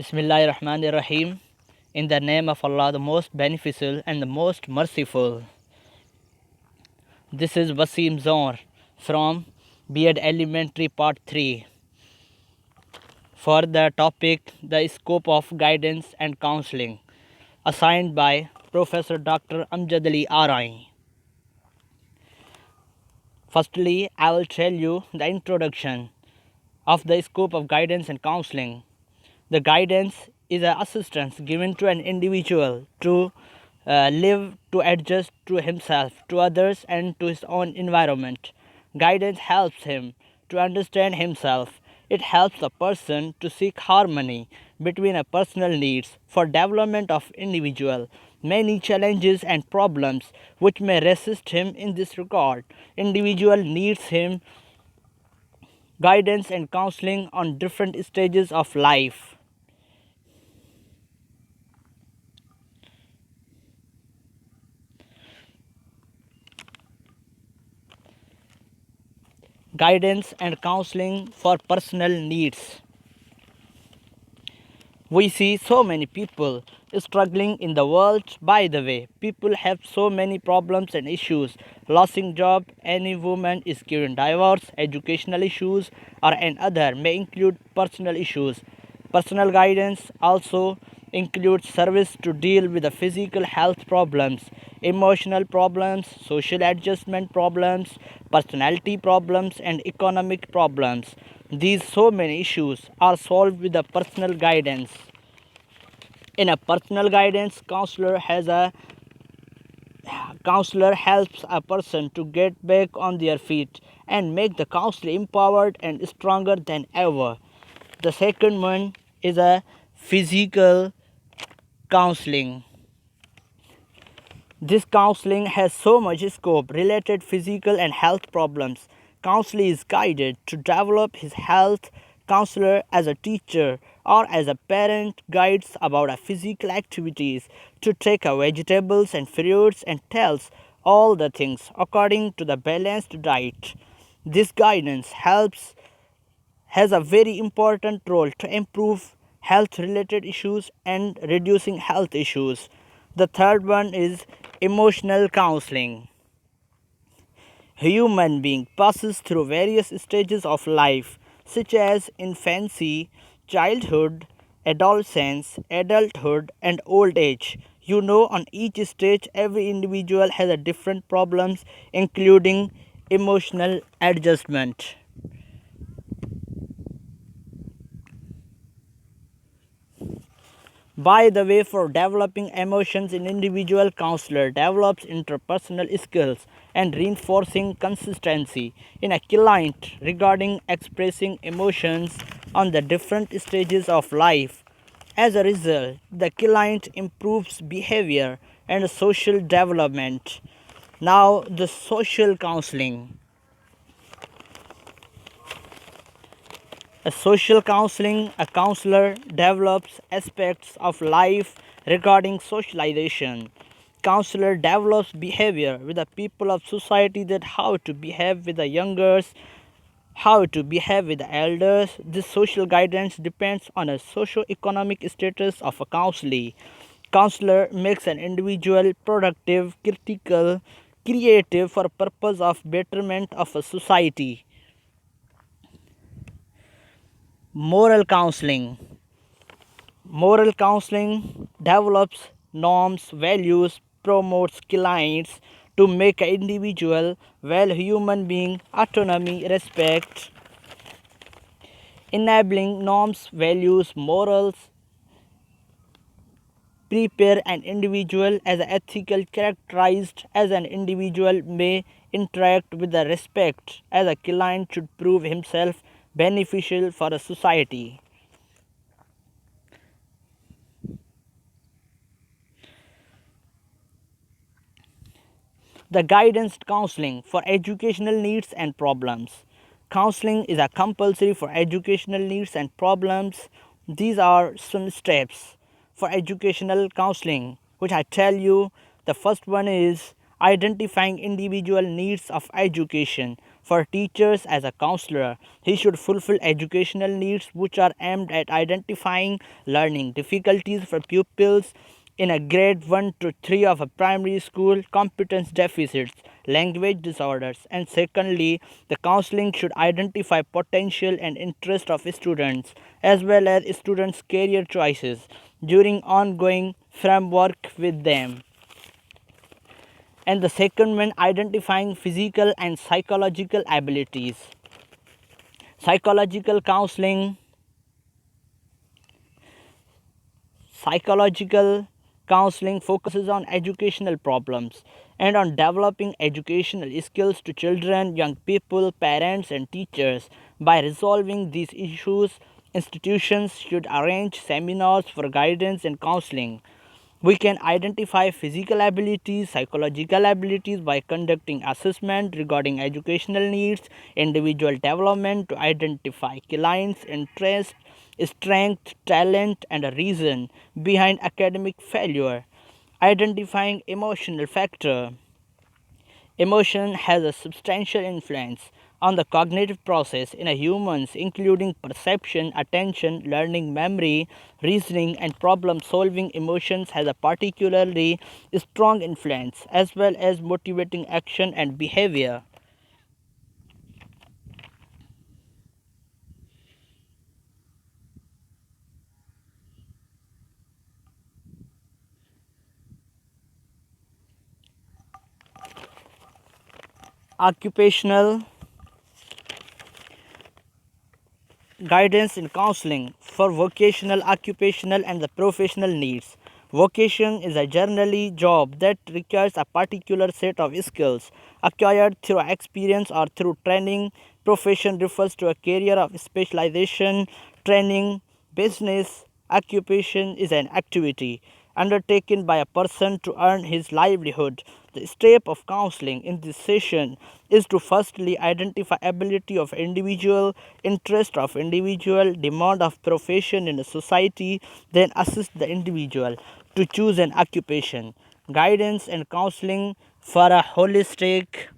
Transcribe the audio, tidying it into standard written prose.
Bismillahirrahmanirrahim. In the name of Allah, the most beneficial and the most merciful. This is Waseem Zor from B.Ed Elementary Part 3 for the topic The Scope of Guidance and Counseling, assigned by Professor Dr. Amjad Ali Arai. Firstly, I will tell you the introduction of the scope of guidance and counseling. The guidance is an assistance given to an individual to live, to adjust to himself, to others, and to his own environment. Guidance helps him to understand himself. It helps a person to seek harmony between a personal needs for development of individual. Many challenges and problems which may resist him in this regard. Individual needs him guidance and counseling on different stages of life. Guidance and counseling for personal needs. We see so many people struggling in the world. By the way, people have so many problems and issues. Losing job, any woman is given divorce, educational issues, or another may include personal issues. Personal guidance also includes service to deal with the physical health problems, emotional problems, social adjustment problems, personality problems, and economic problems. These so many issues are solved with the personal guidance. In a personal guidance, counselor helps a person to get back on their feet and make the counselor empowered and stronger than ever. The second one is a physical counseling. This counseling has so much scope related physical and health problems. Counselor is guided to develop his health. Counselor as a teacher or as a parent guides about physical activities to take vegetables and fruits and tells all the things according to the balanced diet. This guidance has a very important role to improve health related issues and reducing health issues. The third one is emotional counseling. Human being passes through various stages of life such as infancy, childhood, adolescence, adulthood, and old age. You know, on each stage every individual has a different problems including emotional adjustment. By the way, for developing emotions in individual, counselor develops interpersonal skills and reinforcing consistency in a client regarding expressing emotions on the different stages of life. As a result, the client improves behavior and social development. Now, the social counseling. A social counseling, a counselor develops aspects of life regarding socialization. Counselor develops behavior with the people of society, that how to behave with the youngers, how to behave with the elders. This social guidance depends on a socio-economic status of a counselee. Counselor makes an individual productive, critical, creative for purpose of betterment of a society. Moral counseling. Moral counseling develops norms, values, promotes clients to make an individual well human being, autonomy, respect, enabling norms, values, morals, prepare an individual as ethical, characterized as an individual may interact with the respect as a client should prove himself beneficial for a society. The guidance counseling for educational needs and problems. Counseling is a compulsory for educational needs and problems. These are some steps for educational counseling, which I tell you. The first one is identifying individual needs of education. for teachers as a counselor. He should fulfill educational needs which are aimed at identifying learning difficulties for pupils in a grade 1 to 3 of a primary school, competence deficits, language disorders, and secondly, the counseling should identify potential and interest of students as well as students' career choices during ongoing framework with them. And the second one, identifying physical and psychological abilities. Psychological counseling Psychological counseling focuses on educational problems and on developing educational skills to children, young people, parents, and teachers. By resolving these issues, institutions should arrange seminars for guidance and counseling. We can identify physical abilities, psychological abilities by conducting assessment regarding educational needs, individual development to identify clients' interest, strength, talent, and a reason behind academic failure. Identifying emotional factor. Emotion has a substantial influence on the cognitive process in a humans including perception, attention, learning, memory, reasoning and problem solving. Emotions has a particularly strong influence as well as motivating action and behavior. Occupational guidance in counseling for vocational, occupational, and the professional needs. Vocation is a generally job that requires a particular set of skills acquired through experience or through training. Profession refers to a career of specialization, training, business. Occupation is an activity undertaken by a person to earn his livelihood. The step of counseling in this session is to firstly identify ability of individual, interest of individual, demand of profession in a society, then assist the individual to choose an occupation. Guidance and counseling for a holistic